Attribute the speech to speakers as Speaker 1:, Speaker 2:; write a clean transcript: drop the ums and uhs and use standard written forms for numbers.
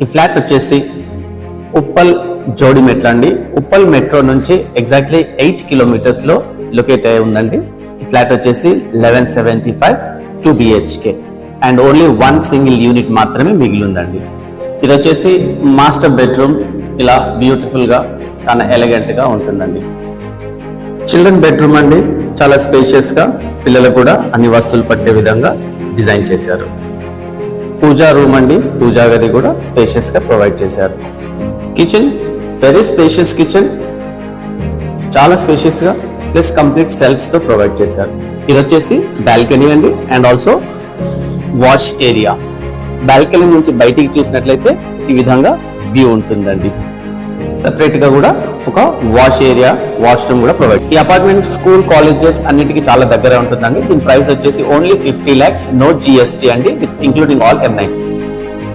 Speaker 1: ఈ ఫ్లాట్ వచ్చేసి ఉప్పల్ జోడి మెట్ల అండి. ఉప్పల్ మెట్రో నుంచి ఎగ్జాక్ట్లీ 8 కిలోమీటర్స్లో లొకేట్ అయి ఉందండి. ఈ ఫ్లాట్ వచ్చేసి 1175 2 BHK and only 1 single unit మాత్రమే మిగిలి ఉందండి. ఇది వచ్చేసి మాస్టర్ బెడ్రూమ్. ఇలా బ్యూటిఫుల్గా చాలా ఎలిగెంట్గా ఉంటుందండి. చిల్డ్రన్ బెడ్రూమ్ అండి, చాలా స్పేషియస్గా పిల్లలకు కూడా అన్ని వస్తువులు పట్టే విధంగా డిజైన్ చేశారు. పూజా రూమ్ అండి, పూజా గది కూడా స్పేషియస్గా ప్రొవైడ్ చేశారు. కిచెన్ వెరీ స్పేషియస్ కిచెన్, చాలా స్పేషియస్గా ప్లస్ కంప్లీట్ సెల్ఫ్స్తో ప్రొవైడ్ చేశారు. ఇది వచ్చేసి బాల్కనీ అండి and also wash area. Balcony నుంచి బయటికి చూసినట్లయితే ఈ విధంగా వ్యూ ఉంటుందండి. సెపరేట్ గా కూడా ఒక వాష్ ఏరియా, వాష్రూమ్ కూడా ప్రొవైడ్. ఈ అపార్ట్మెంట్ స్కూల్, కాలేజెస్ అన్నిటికీ చాలా దగ్గర ఉంటుందండి. దీని ప్రైస్ వచ్చేసి ఓన్లీ 50 lakhs, నో GST అండి, విత్ ఇంక్లూడింగ్ ఆల్ M90.